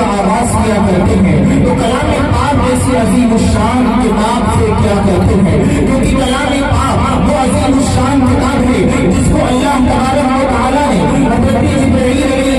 کا آغاز کیا کرتے ہیں تو کلام پاک جیسی عظیم الشان کتاب سے کیا کہتے ہیں، کیونکہ کلام پاک وہ عظیم الشان کتاب ہے جس کو اللہ تبارک و تعالیٰ نے حضرت جبرائیل علیہ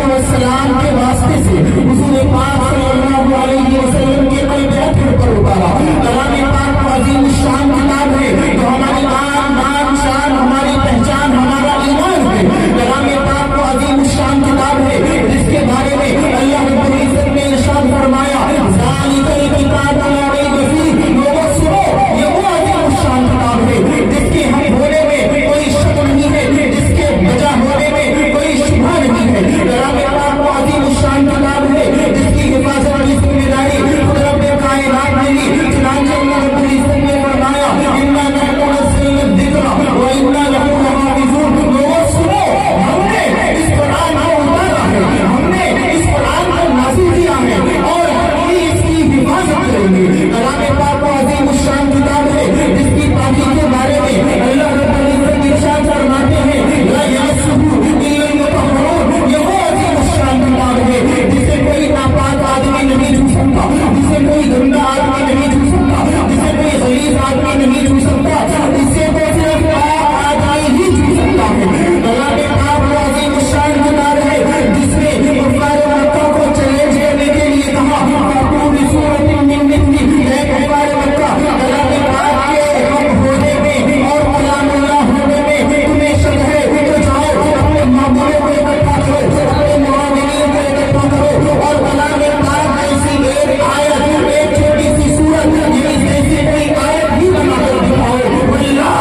السلام کے واسطے سے حضور پاک صلی اللہ علیہ وسلم کے قلب اطہر پر اتارا۔ کلام پاک وہ عظیم الشان کتاب ہے جو ہماری نام شان، ہماری پہچان، ہمارا ایمان ہے۔ کلام پاک وہ عظیم الشان کتاب ہے جس کے بارے میں اللہ رب العزت نے ارشاد فرمایا ذالک الکتاب لا ریب فیہ، لوگوں سنو یہ وہ عظیم الشان کتاب ہے جس کے ہم ہونے میں کوئی شک نہیں ہے، جس کے بجا ہونے میں کوئی شبہ نہیں ہے۔ کلام پاک وہ عظیم الشان کتاب ہے جس کی حفاظت کی ذمہ داری رب کائنات نے لی، چنانچہ اللہ رب العزت نے فرمایا انا نحن نزلنا الذکر وانا لہ لحافظون، لوگوں سنو ہم نے اس قرآن کو اتارا ہے، ہم نے اس قرآن کو نازل کیا ہے اور ہم اس کی حفاظت کریں گے۔ کلام پاک وہ عظیم الشان کتاب ہے جس کی پاکی کے بارے میں اللہ رب العزت ارشاد فرماتے ہیں لا یمسہ الا المطہرون، یہ وہ عظیم الشان کتاب ہے جسے کوئی ناپاک آدمی نہیں چھو سکتا، جسے کوئی گندا آدمی نہیں چھو سکتا، جسے کوئی غلیظ آدمی نہیں چھو سکتا، اسے تو صرف پاک آدمی ہی چھو سکتا ہے۔ کلام پاک وہ عظیم الشان کتاب ہے جس نے کفار مکہ کو چیلنج کرنے کے لیے کہا فَأْتُوا بِسُورَةٍ مِّن مِّثْلِهِ، اے کفار مکہ کلام پاک کے حق ہونے میں اور کلام اللہ ہونے میں تمہیں شک ہے تو جاؤ اپنے معمولوں کو اکٹھا کرو، اپنے معاملین کو اکٹھا کرو اور کلام پاک ایسی ایک آیت، ایک چھوٹی سی سورت یعنی ایسی کوئی آیت بھی بنا کر دکھاؤ۔ واللہ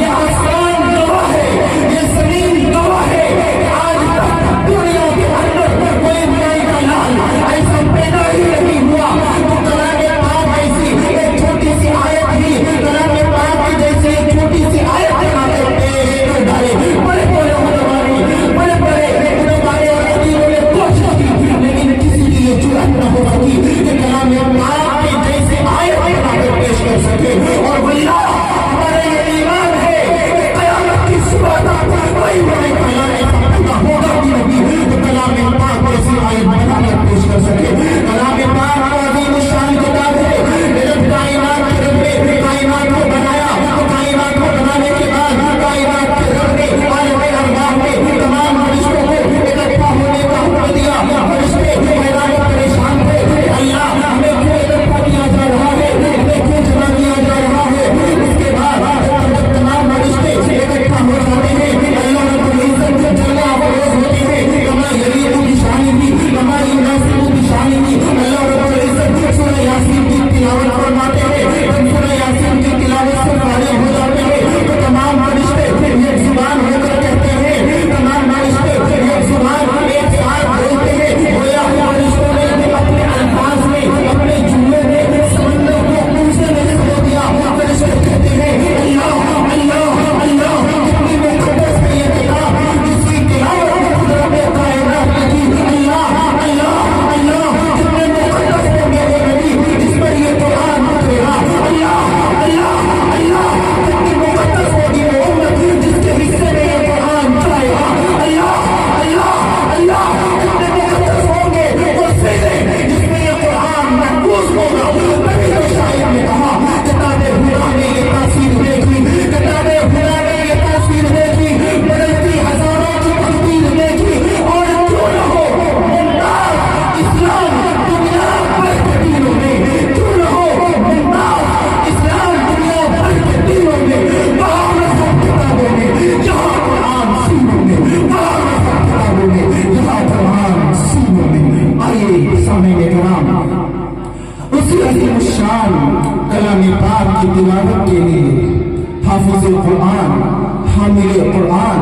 یہ آسمان گواہ ہے، یہ زمین گواہ ہے کہ آج تک دنیا کے اندر کوئی برائی کا لال ایسا پیدا ہی نہیں ہوا۔ تو کلام پاک ایسی ایک چھوٹی سی آیت ہی، کلام پاک جیسی ایک چھوٹی سی آیت بنا کر پیش کر ڈالے۔ بڑے بڑے علماء اور خطیبوں نے کوشش کی لیکن کسی کی یہ جرأت نہ ہو سکی کہ کلام پاک کے جیسے آیت بنا کر پیش کر سکے۔ اور واللہ ہمارا یہ ایمان ہے کہ قیامت کی صبح تک کوئی بڑے کلام ایسا پیدا ہوگا بھی نہیں تو کلام پاک جیسی آیت بنا کر پیش کر سکے۔ کلام پاک عظیم الشان کتاب ہے، جب کائنات کے رب نے کائنات کو بنایا تو کائنات کو بنانے کے بعد کائنات کے رب نے عالم ارواح میں تمام فرشتوں کو اکٹھا ہونے کا حکم دیا۔ فرشتے حیران و پریشان تھے کہ اللہ ہمیں کیوں اکٹھا کیا جا رہا ہے، ہمیں کیوں جمع کیا جا رہا ہے۔ اس کے بعد جب تمام فرشتے اکٹھا ہو جاتے ہیں اللہ رب العزت سے جلوہ افروز ہوتے ہیں کما یلیق بشانہ کما یناسب بشانہ۔ اللہ رب العزت سورہ یاسین کی تلاوت فرماتے ہیں، جب سورہ یاسین کی تلاوت سے فارغ ہو جاتے ہیں تو تمام فرشتے ایک زبان ہو کر کہتے ہیں، تمام فرشتے ایک زبان ایک ساتھ بولتے ہیں، گویا فرشتوں نے اپنے الفاظ میں اپنے جملے میں سمندر کو پوچھنے میں کھو دیا۔ فرشتے کہتے ہیں اللہ اللہ اللہ، کتنی مقدس ہے یہ کتاب جس کی تلاوت رب کائنات نے کی۔ اللہ اللہ اللہ، کتنے مقدس ہے میرے نبی جس پر یہ قرآن اترا۔ اللہ اللہ اللہ، کتنی مقدس ہوگی وہ امت جس کے حصے میں یہ قرآن جائے گا۔ اللہ اللہ اللہ، کتنے مقدس ہوں گے وہ سجدے جس میں یہ قرآن محفوظ ہوگا۔ نبی تو شاعر نے کہا کتاب خدا نے یہ تاثیر دیکھی، کتاب خدا نے یہ تاثیر دیکھی، بدلتی ہزاروں کی تقدیر دیکھی اور کیوں نہ ہو ممتاز اسلام دنیا بھر کے دینوں میں، کیوں نہ ہو ممتاز اسلام دنیا بھر کے دینوں میں، وہاں سب کتابوں میں جہاں قرآن سینوں میں، وہاں سب کتابوں میں جہاں قرآن سینوں میں۔ آئیے سامعین کرام، اسی عظیم الشان کلام پاک کی تلاوت کے لیے حافظ قرآن، حامل قرآن،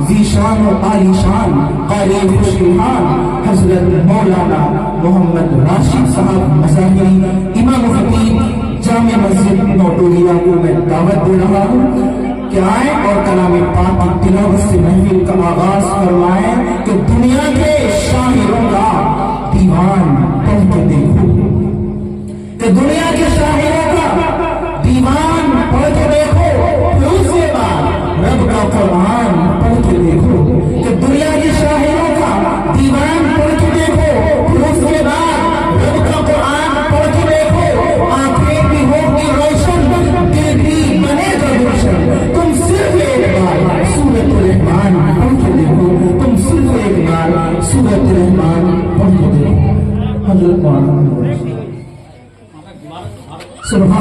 ذی شان و عالی شان، قاری خوشگوان حضرت مولانا محمد راشد صاحب مظاہری امام خطیب جامع مسجد نوٹولیا کو میں دعوت دے رہا ہوں کہ آئیں اور کلام پاک کی تلاوت سے محفل کا آغاز فرمائیں کہ دنیا کے شاعروں کا دیوان پڑھ کے دیکھو، کہ دنیا کے شاعروں کا دیوان پڑھ کے دیکھو، پھر اس کے بعد رب کا قرآن پڑھ کے دیکھو، کہ دنیا کے شاعروں کا دیوان پڑھ کے دیکھو، پھر اس کے بعد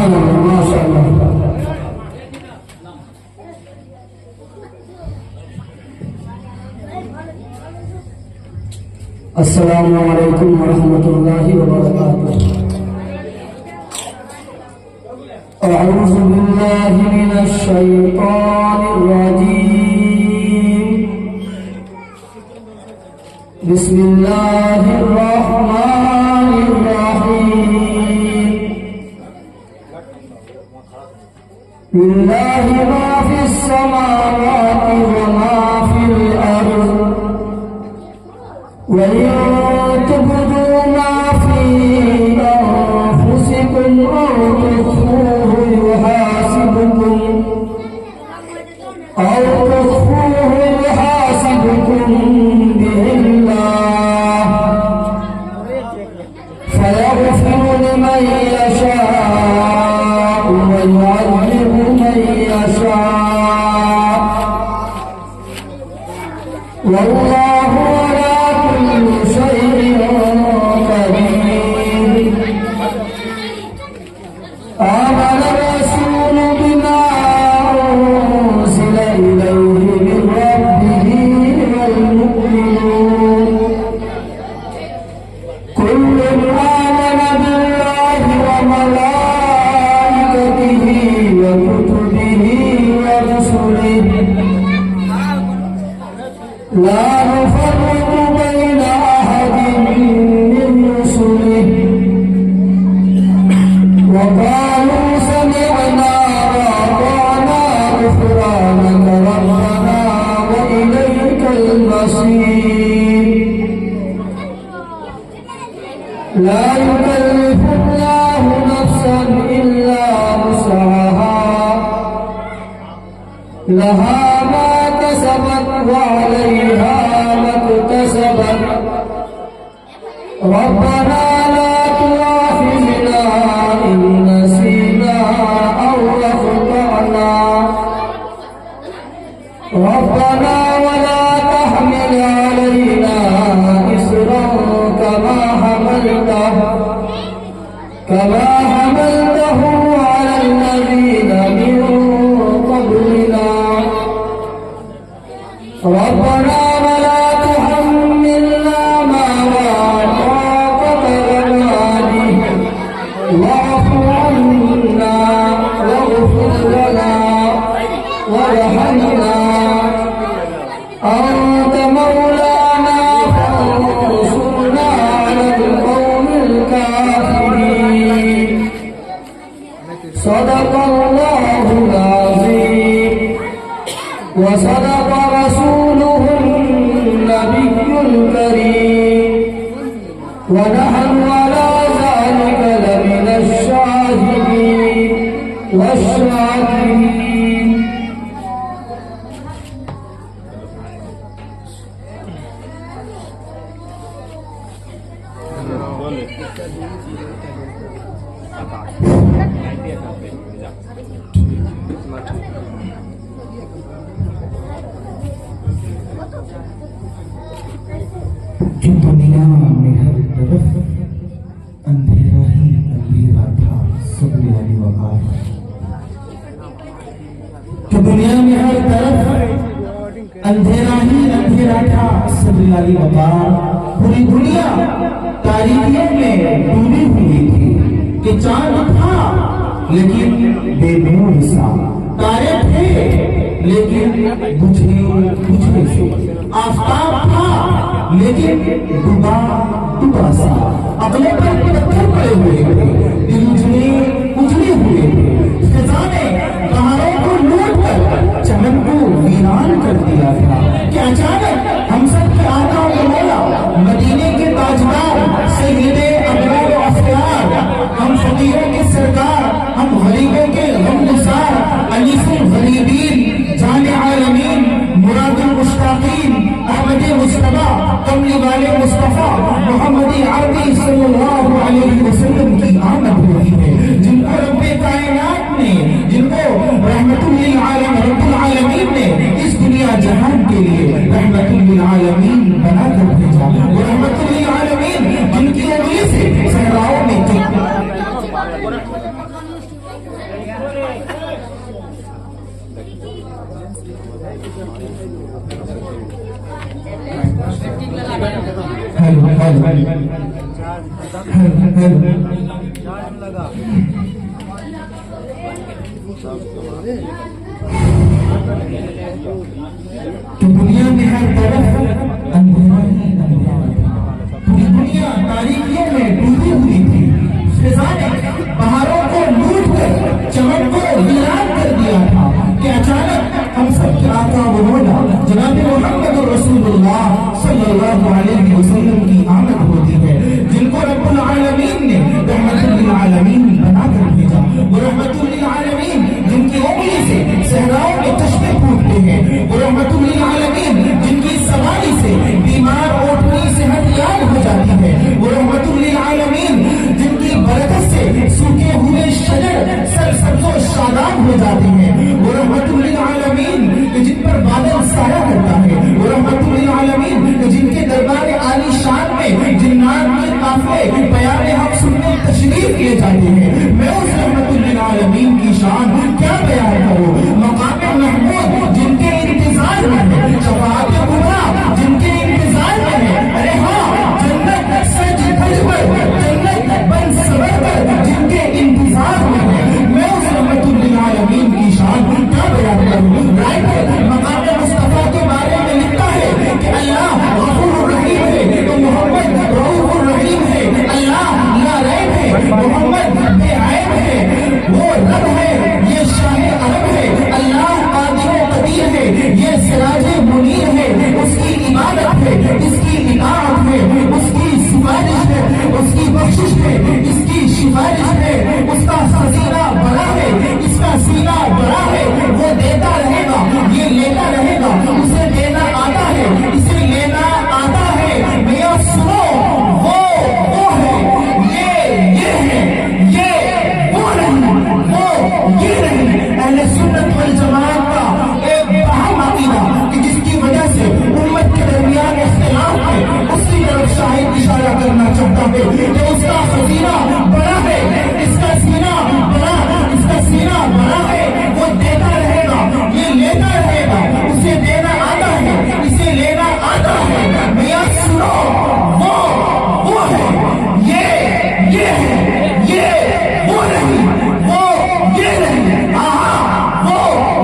سبحان اللہ ماشاء اللہ. السلام علیکم ورحمۃ اللہ وبرکاتہ. اعوذ باللہ من الشیطان الرجیم. بسم اللہ الرحمن الرحیم. للہ ما فی السماوات وما فی الارض وَإِن تُبْدُوا مَا فِي أَنفُسِكُمْ أَوْ تُخْفُوهُ يُحَاسِبْكُم بِهِ اللَّهُ فَيَغْفِرُ لِمَن يَشَاءُ وَيُعَذِّبُ مَن يَشَاءُ وَاللَّهُ عَلَى كُلِّ شَيْءٍ قَدِير. آمن الرسول بما أنزل إليه من ربه والمؤمنون كل آمن بالله وملائكته وكتبه ورسله لا نفرق بين أحد من رسله وقالوا سمعنا وأطعنا غفرانك ربنا وإليك المصير. لا يكلف الله نفسا إلا وسعها لها ما كسبت وعليها ما اكتسبت. ربنا لا تؤاخذنا إن نسينا أو أخطأنا. ربنا ولا تحمل علينا إصرا كما حملته على الذين من قبلنا. ربنا ولا تحملنا ما لا طاقة لنا به واعف عنا واغفر لنا وارحمنا أنت مولانا فانصرنا على القوم الكافرين. صدق الله العظيم وصدق رسوله النبي الكريم ونحن على ذلك لمن الشاهدين والشاكرين. کہ دنیا میں ہر طرف اندھیرا ہی اندھیرا تھا صبر علی وقار. کہ دنیا میں ہر طرف اندھیرا ہی اندھیرا تھا صبر علی وقار. پوری دنیا تاریکیوں میں ڈوبی ہوئی تھی کہ چاند تھا لیکن بے نور سا، تارے تھے لیکن بجھے سے، آفتاب تھا لیکن ڈوبا سا، اگلے پر پتھر پڑے ہوئے تھے، دل اجڑے ہوئے تھے. فضا نے پہاڑوں کو لوٹ کر چمن کو ویران کر دیا تھا کہ اچانک ہم سب کے آقا و مولا مدینے کے تاجدار سید ابرار و افیار، ہم فقیروں کے سرکار، ہم غریبوں کے غمگسار، انیس الغریبین، جان عالمین، مراد المشتاقین، احمد مصطفیٰ، کملی والے مصطفیٰ محمد عربی صلی اللہ علیہ وسلم کی آمد ہوئی ہے، جن کو رب کائنات نے، جن کو رحمت للعالم رب العالمین نے اس دنیا جہان کے لیے رحمت للعالمین بنا کر بھیجا. وہ رحمت للعالمین جن کی وجہ سے صحراؤں میں تو دنیا میں ہر طرف اندھیرا ہی اندھیرا، پوری دنیا تاریکیوں میں ڈوبی ہوئی تھی، خدا نے بہاروں کو لوٹ کر چمن کو ویران کر دیا تھا کہ اچانک ہم سب کے آقا و مولا جناب محمد رسول اللہ صلی اللہ علیہ وسلم کی آمد ہوتی ہے، جن کو رب العالمین نے رحمت للعالمین بنا کر بھیجا، وہ رحمت للعالمین جن کی انگلی سے صحراؤں میں چشمے پھوٹتے ہیں، وہ رحمت للعالمین جن کی سواری سے بیمار اوٹنی صحت یاب ہو جاتی ہے، وہ رحمت للعالمین جن کی برکت سے سوکھے ہوئے شجر سرسبز و شاداب ہو جاتے ہیں، وہ رحمت للعالمین جن پر بادل سایہ کرتا ہے، وہ رحمت للعالمین جن کے دربار عالی شان میں جنات کے قافلے پیام حق سننے تشریف لے جاتے ہیں۔ میں اس رحمت للعالمین کی شان کیا بیان کروں، مقام محمود جن کے انتظار میں ہے، شفاعت کبریٰ جن کے انتظار میں ہے، ارے ہاں جنت سج دھج پر، جنت بن سور پر جن کے انتظار میں ہے، میں اس رحمت للعالمین کی شان کیا بیان کروں۔ مقام مصطفیٰ کے بارے میں لکھتا ہے کہ اللہ غفور الرحیم ہے تو محمد رؤوف الرحیم ہے، اللہ لا ریب ہے، محمد بے عیب ہے، وہ رب ہے یہ شاہ عرب ہے، اللہ قادر و قدیر ہے یہ سراج منیر ہے، اس کی عبادت ہے، اس کی اطاعت ہے، اس کی سفارش ہے، اس کی بخشش ہے، اس کی سفارش ہے، اس کا خزینہ بڑا ہے، اس کا سینہ بڑا ہے، وہ دیتا رہے گا یہ لیتا رہے گا، اسے دینا آتا ہے اسے لینا آتا ہے، میاں سنو وہ ہے یہ ہے یہ وہ نہیں وہ یہ نہیں۔ اہل سنت والجماعت کا ایک اہم عقیدہ کہ جس کی وجہ سے امت کے درمیان اختلاف ہے، اس کی طرف شاہد اشارہ کرنا چاہتا ہے کہ اس کا خزینہ بڑا ہے، اس کا سینہ بڑا ہے، وہ دیتا رہے گا یہ لیتا رہے گا، اسے دینا آتا ہے اسے لینا آتا ہے، میاں سنو وہ ہے یہ ہے یہ وہ نہیں وہ یہ نہیں، وہ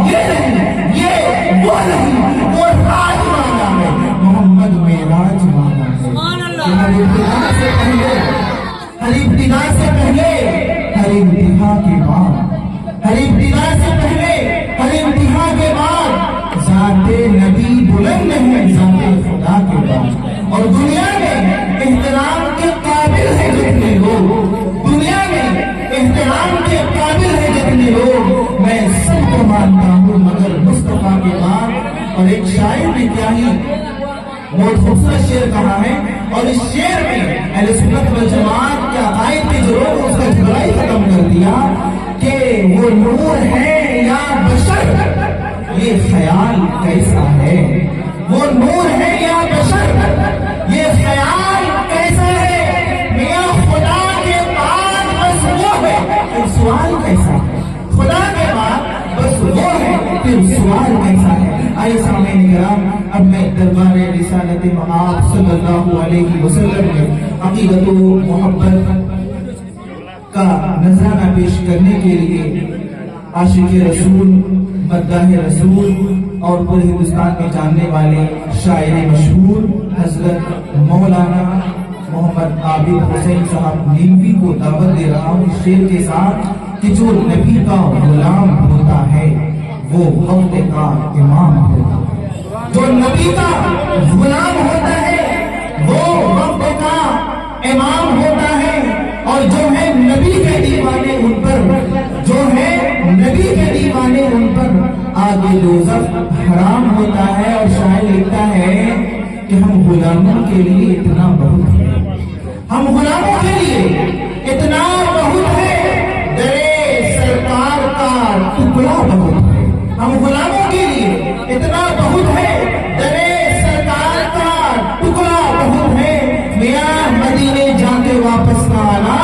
یہ نہیں یہ وہ نہیں، وہ راج مانا ہے، محمد میں راج مانا ہے۔ ہر ابتدا سے پہلے ہر ابتدا سے پہلے ہر انتہا کے بعد، ہر ابتدا سے پہلے ہر انتہا کے بعد ذات نبی بلند ہے ذات خدا کے بعد۔ اور دنیا میں احترام کے قابل ہے جتنے لوگ، دنیا میں احترام کے قابل ہے جتنے لوگ، میں سب کو مانتا ہوں مگر مصطفیٰ کے بعد۔ اور ایک شاعر نے کیا ہی بہت خوبصورت شعر کہا ہے، اور اس شعر میں اہل سنت والجماعت کے عقائد کے ضرور اس کا جھگڑا ہی ختم کر دیا کہ وہ نور ہے یا بشر، یہ خیال کیسا ہے، وہ نور ہے یا بشر یہ خیال کیسا ہے، میاں خدا کے بعد بس وہ ہے، پھر سوال کیسا ہے، خدا کے بعد بس وہ ہے پھر سوال کیسا ہے۔ آئے سامعین کرام، اب میں دربار رسالت مآب صلی اللہ علیہ وسلم میں عقیدت و محبت کا نذرانہ پیش کرنے کے لیے عاشق رسول، مداح رسول اور پورے ہندوستان میں جاننے والے شاعر مشہور حضرت مولانا محمد عابد حسین صاحب نیلوی کو دعوت دے رہا ہوں اس شعر کے ساتھ کہ جو نبی کا غلام ہوتا ہے وہ وقت کا امام ہوتا ہے، جو نبی کا غلام ہوتا ہے وہ وقت کا امام ہوتا ہے، اور جو ہے نبی کے دیوانے ان پر، جو ہے نبی کے دیوانے ان پر آگے دوزخ حرام ہوتا ہے۔ اور شاعر لکھتا ہے کہ ہم غلاموں کے لیے اتنا بہت ہے، ہم غلاموں کے لیے اتنا بہت ہے، درے سرکار کا ٹکڑا بہت ہے، ہم غلاموں کے لیے اتنا بہت ہے، درے سرکار کا ٹکڑا بہت ہے، میاں مدینے جا کے واپس نہ آنا،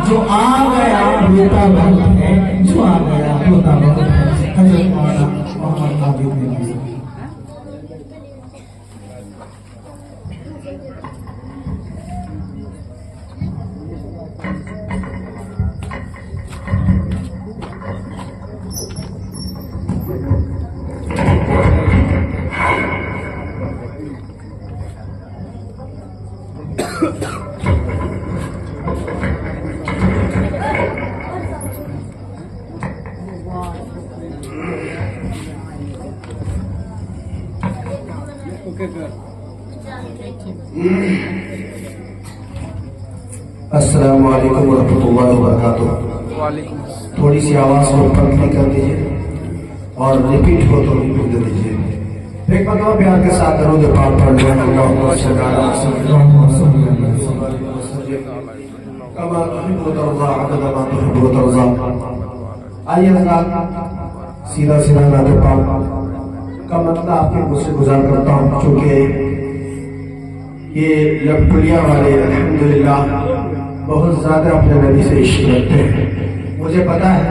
جو آ گیا روتا بہت ہے، جو آ گیا روتا بہت ہے۔ حضرت مولانا محمد عابد نے السلام علیکم ورحمۃ اللہ وبرکاتہ. تھوڑی سی آواز کو پتلی کر دیجیے اور ریپیٹ ہو تو ریپیٹ دے دیجیے. ایک مرتبہ پیار کے ساتھ درود پاک پڑھ لیں. اللہم صل علی سیدنا کما تحب وترضى عدد ما تحب وترضى. آئیے حضرات سیدھا سیدھا نعت پاک کا مطلب آپ کے مجھ سے گزار کرتا ہوں، چونکہ یہ لپٹولیا والے الحمدللہ بہت زیادہ اپنے نبی سے عشق رکھتے ہیں. مجھے پتا ہے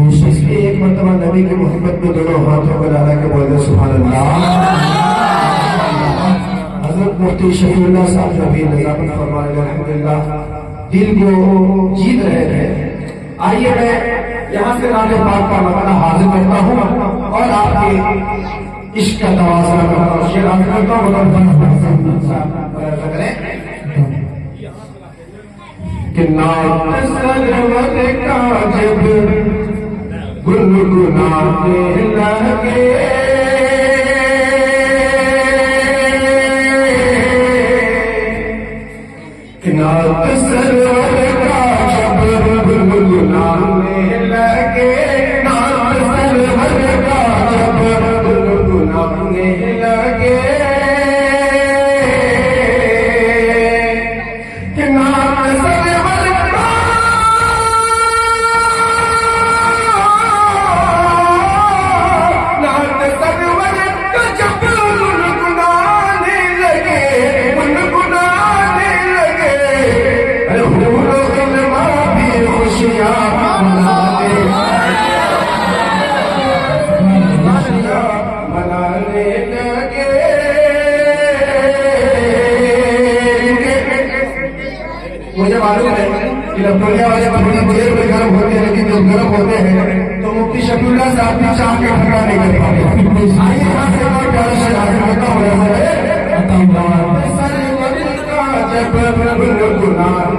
اس لیے ایک مرتبہ نبی کی محبت میں دونوں ہاتھوں کو ڈالا کے بولتے سبحان اللہ. حضرت مفتی شفیع اللہ صاحب جو ابھی نظامت فرما رہے ہیں الحمدللہ دل کو جیت رہے تھے. آئیے میں یہاں سے نعت پاک کا مقالہ حاضر کرتا ہوں اور آپ کے عشق کا توازن کرتا ہوں. شعر حاضر کرتا ہوں کہ نعت سرور کا جب گنگنانے لگے کہ نعت سرور کا جب گنگنانے لگے نعت سرور کا جب گنگنانے لگے کہ نعت سرور کا نعت سرور کا جب گنگنانے لگے گنگنانے لگے حور و غلمان بھی خوشیاں منانے لگے. مجھے معلوم ہے کہ لپٹولیا والے بڑی دیر میں گرم ہوتے ہیں، لیکن جب گرم ہوتے ہیں تو مفتی شفیع اللہ صاحب بھی چاہ کے ٹھنڈا نہیں کر پاتے. آئیے یہاں سے اور پیارا شعر حاضر کرتا ہوں. جب گنگنانے